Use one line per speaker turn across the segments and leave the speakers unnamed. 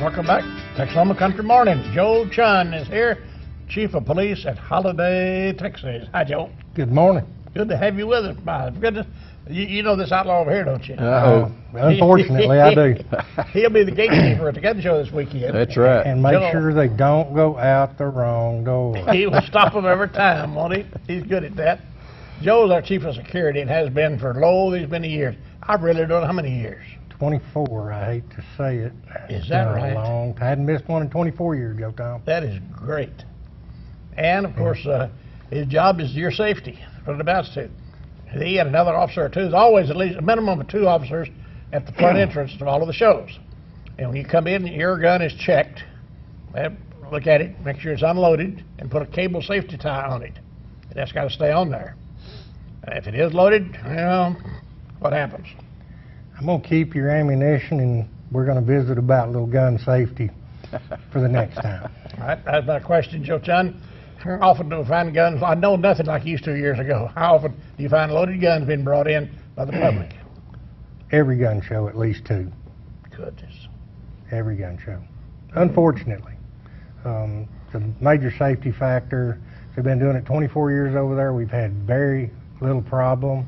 Welcome back. Texoma Country Morning. Joe Chun is here, Chief of Police at Holiday, Texas. Hi, Joe.
Good morning.
Good to have you with us. My goodness. You know this outlaw over here, don't you?
Unfortunately, I do.
He'll be the gatekeeper at the gun show this weekend.
That's right.
And make sure they don't go out the wrong door.
He will stop them every time, won't he? He's good at that. Joe's our chief of security and has been for these many years. I really don't know how many years.
24, I hate to say it.
Is that right?
A long time. I hadn't missed one in 24 years ago, Tom.
That is great. And, of course, his job is your safety, what it amounts to. He and another officer or two. There's always at least a minimum of 2 officers at the front entrance to all of the shows. And when you come in, your gun is checked. Look at it, make sure it's unloaded, and put a cable safety tie on it. And that's got to stay on there. If it is loaded, what happens?
I'm going to keep your ammunition, and we're going to visit about a little gun safety for the next time.
All right, that's my question, Joe Chun. How often do we find guns? I know nothing like you used to years ago. How often do you find loaded guns being brought in by the public?
Every gun show, at least 2.
Goodness.
Every gun show. Unfortunately. It's a major safety factor. They've been doing it 24 years over there. We've had very little problem,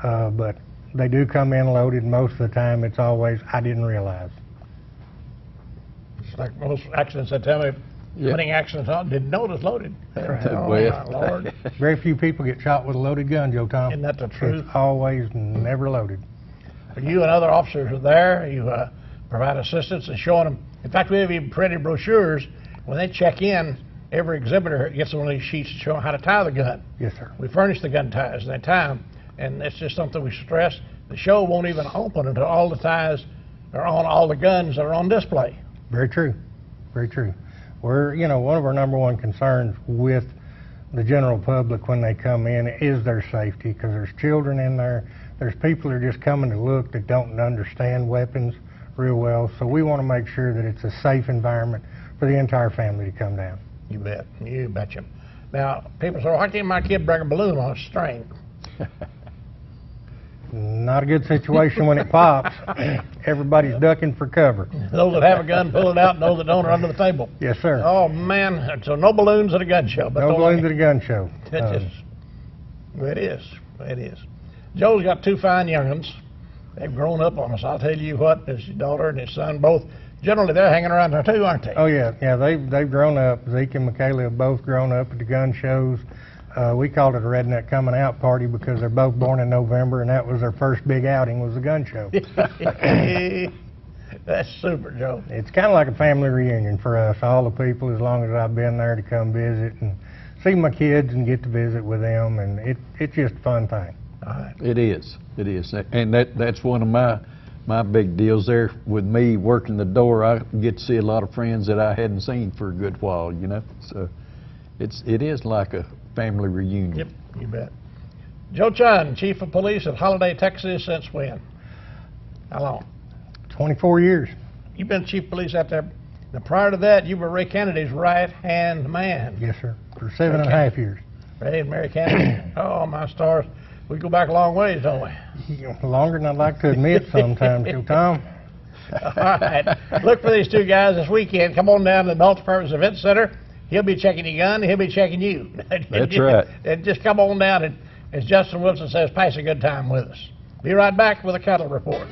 but they do come in loaded. Most of the time, it's always, I didn't realize.
It's like most accidents that tell me, putting accidents on, didn't know it was loaded. Oh, my Lord.
Very few people get shot with a loaded gun, Joe Tom.
Isn't that the truth?
It's always never loaded.
You and other officers are there. You provide assistance and showing them. In fact, we have even printed brochures. When they check in, every exhibitor gets one of these sheets to show them how to tie the gun.
Yes, sir. We
furnish the gun ties and they tie them. And it's just something we stress. The show won't even open until all the ties are on all the guns that are on display.
Very true. Very true. We're, one of our #1 concerns with the general public when they come in is their safety, because there's children in there. There's people that are just coming to look that don't understand weapons real well. So we want to make sure that it's a safe environment for the entire family to come down.
You bet. You betcha. Now, people say, well, why can't my kid bring a balloon on a string?
Not a good situation when it pops. Everybody's ducking for cover.
Those that have a gun pull it out, and those that don't are under the table.
Yes, sir.
Oh, man. So no balloons at a gun show. But
no balloons at a gun show.
It is. It is. Joe's got 2 fine young'uns. They've grown up on us. I'll tell you what, his daughter and his son both, generally they're hanging around there too, aren't they?
Oh, yeah. Yeah, they've grown up. Zeke and Michaela have both grown up at the gun shows. We called it a redneck coming out party because they're both born in November, and that was their first big outing, was the gun show.
That's super, Joe.
It's kind of like a family reunion for us, all the people, as long as I've been there to come visit and see my kids and get to visit with them, and it's just a fun thing.
All right.
It is. It is. And that's one of my big deals there. With me working the door, I get to see a lot of friends that I hadn't seen for a good while, So it is like a family reunion.
Yep, you bet. Joe Chun, Chief of Police at Holiday, Texas, since when? How long?
24 years.
You've been Chief of Police out there. Now, prior to that, you were Ray Kennedy's right-hand man.
Yes, sir, for 7.5 years.
Ray and Mary Kennedy. Oh, my stars. We go back a long ways, don't we?
Longer than I'd like to admit sometimes, Joe Tom.
All right. Look for these 2 guys this weekend. Come on down to the Multipurpose Event Center. He'll be checking your gun, he'll be checking you.
That's right.
And just come on down and, as Justin Wilson says, pass a good time with us. Be right back with a Cattle Report.